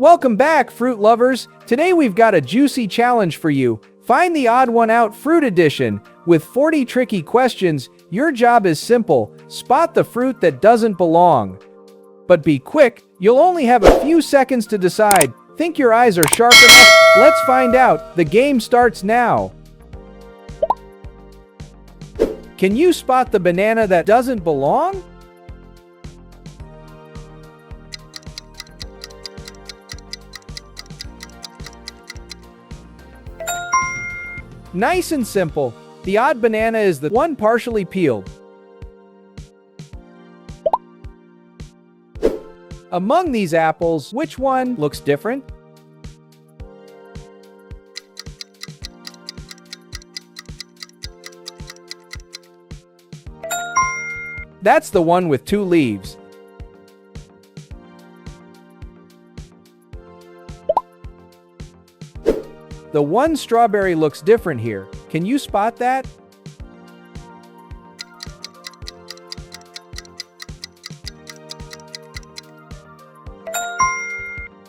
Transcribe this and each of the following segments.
Welcome back, fruit lovers! Today we've got a juicy challenge for you. Find the Odd One Out Fruit Edition. With 40 tricky questions, your job is simple: spot the fruit that doesn't belong. But be quick, you'll only have a few seconds to decide. Think your eyes are sharp enough? Let's find out. The game starts now. Can you spot the banana that doesn't belong? Nice and simple. The odd banana is the one partially peeled. Among these apples, which one looks different? That's the one with 2 leaves. The one strawberry looks different here. Can you spot that?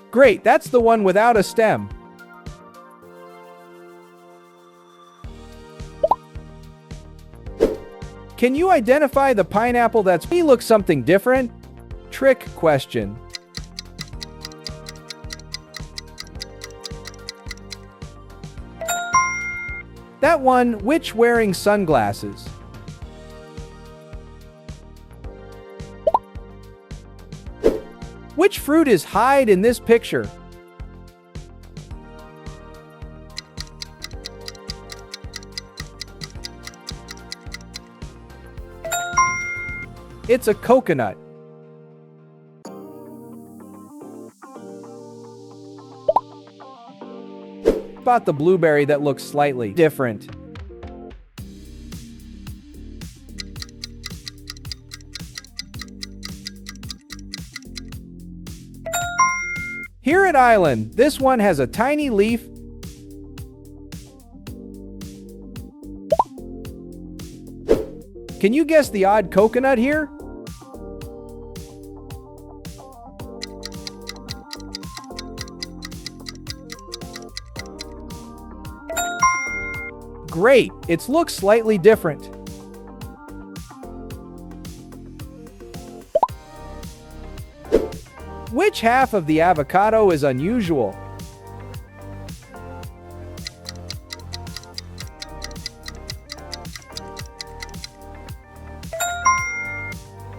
Great, that's the one without a stem. Can you identify the pineapple that's looks something different? Trick question. That one, which wearing sunglasses? Which fruit is hide in this picture? It's a coconut. Spot the blueberry that looks slightly different. Here at Island, this one has a tiny leaf. Can you guess the odd coconut here? Great, it looks slightly different. Which half of the avocado is unusual?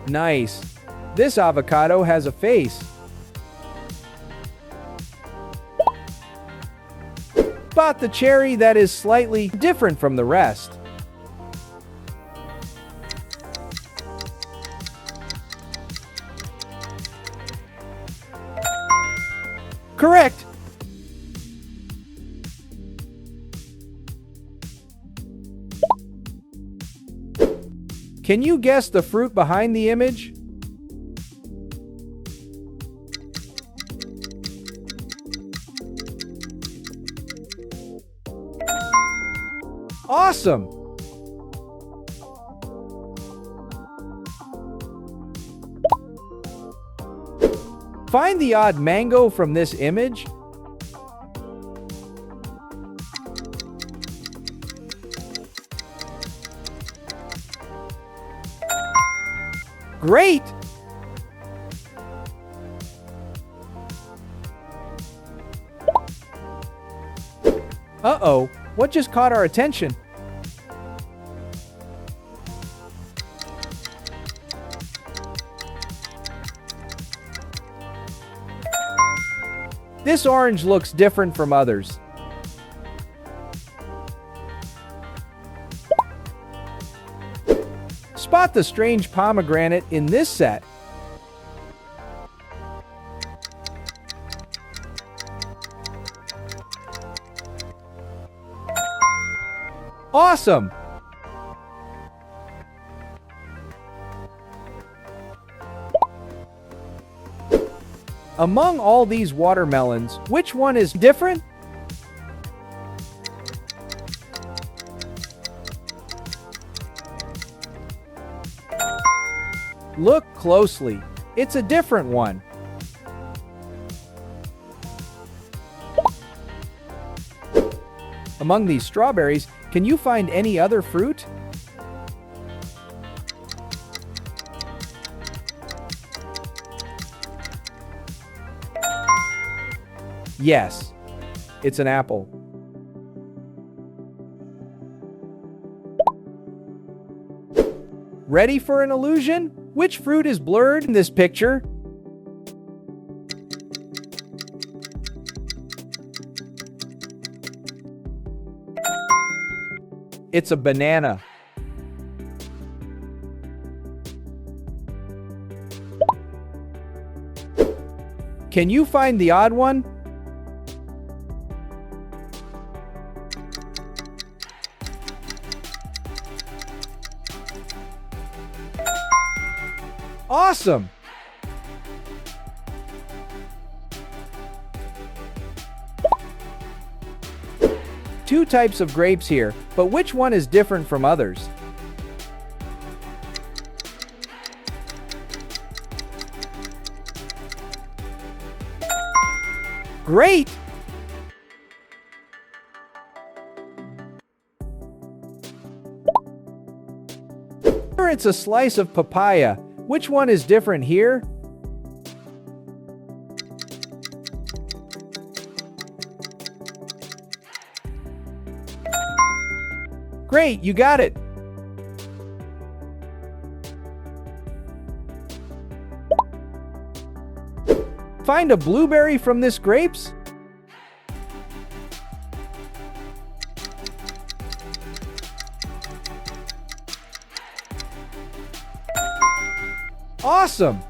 Nice. This avocado has a face. Spot the cherry that is slightly different from the rest. Correct! Can you guess the fruit behind the image? Awesome! Find the odd mango from this image. Great! Uh-oh, what just caught our attention? This orange looks different from others. Spot the strange pomegranate in this set. Awesome! Among all these watermelons, which one is different? Look closely. It's a different one. Among these strawberries, can you find any other fruit? Yes, it's an apple. Ready for an illusion? Which fruit is blurred in this picture? It's a banana. Can you find the odd one? Awesome! Two types of grapes here, but which one is different from others? Great! Here it's a slice of papaya. Which one is different here? Great, you got it! Find a blueberry from this grapes? Awesome!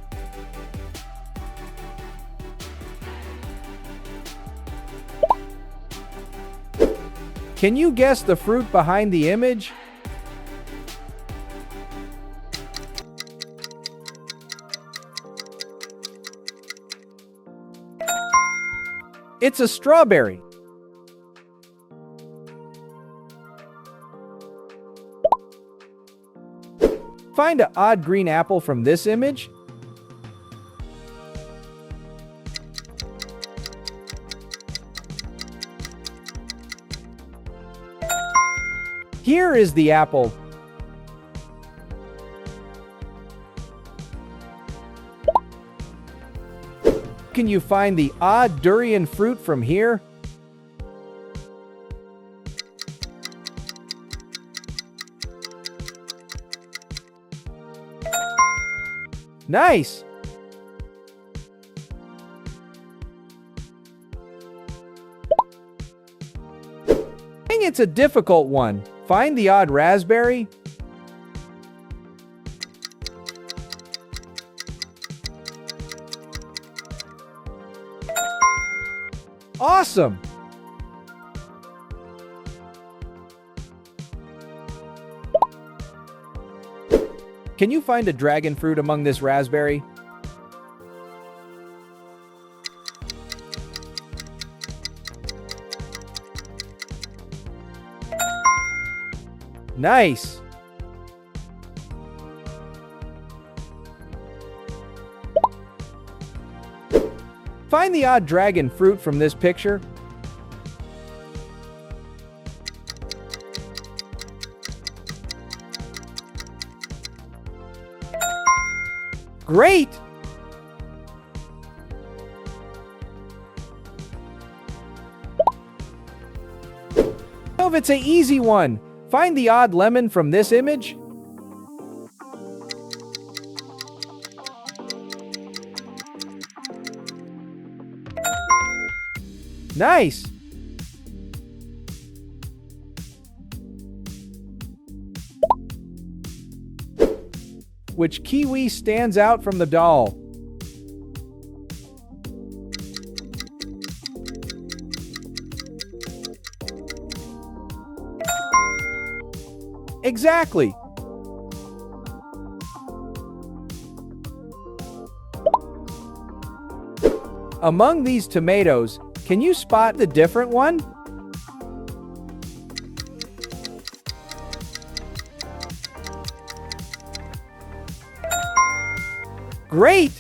Can you guess the fruit behind the image? It's a strawberry. Find an odd green apple from this image. Here is the apple. Can you find the odd durian fruit from here? Nice! Dang, it's a difficult one. Find the odd raspberry. Awesome! Can you find a dragon fruit among this raspberry? Nice! Find the odd dragon fruit from this picture. Great! Oh, it's an easy one. Find the odd lemon from this image. Nice! Which kiwi stands out from the doll? Exactly! Among these tomatoes, can you spot the different one? Great!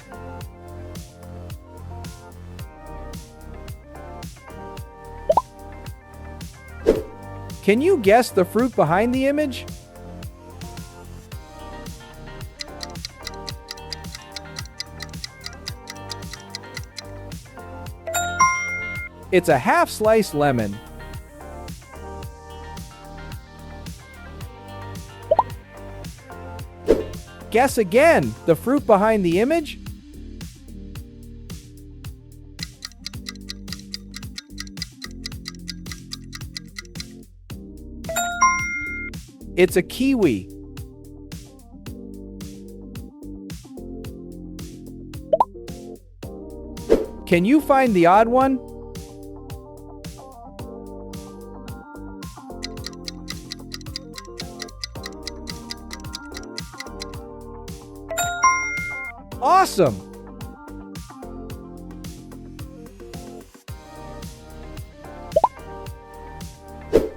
Can you guess the fruit behind the image? It's a half-sliced lemon. Guess again, the fruit behind the image? It's a kiwi. Can you find the odd one? Awesome!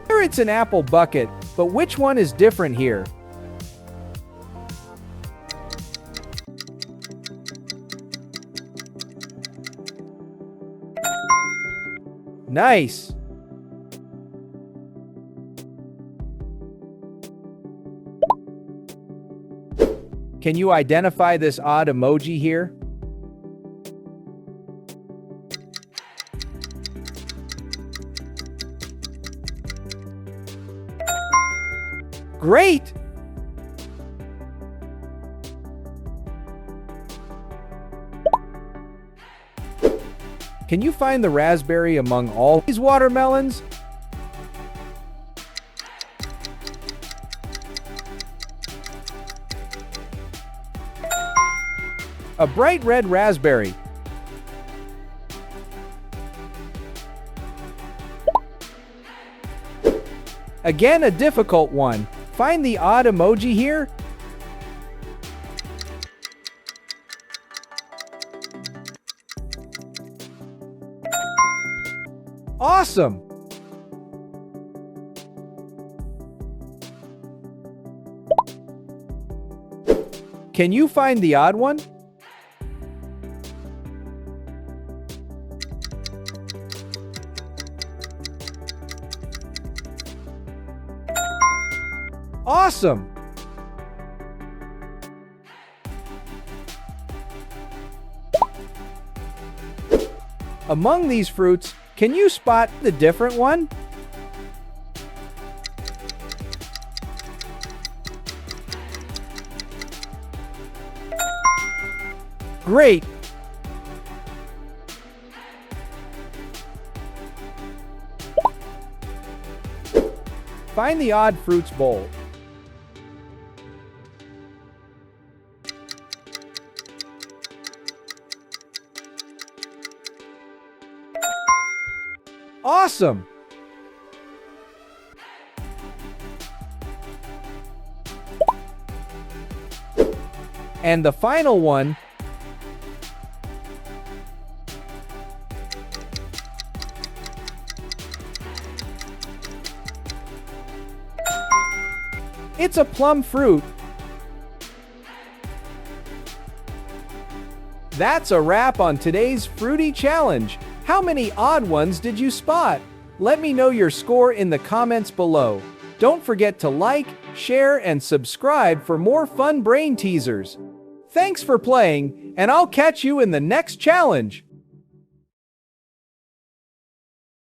Here it's an apple bucket, but which one is different here? Nice! Can you identify this odd emoji here? Great! Can you find the raspberry among all these watermelons? A bright red raspberry. Again, a difficult one. Find the odd emoji here. Awesome! Can you find the odd one? Awesome! Among these fruits, can you spot the different one? Great! Find the odd fruits bowl. Awesome! And the final one. It's a plum fruit. That's a wrap on today's Fruity Challenge. How many odd ones did you spot? Let me know your score in the comments below. Don't forget to like, share, and subscribe for more fun brain teasers. Thanks for playing, and I'll catch you in the next challenge.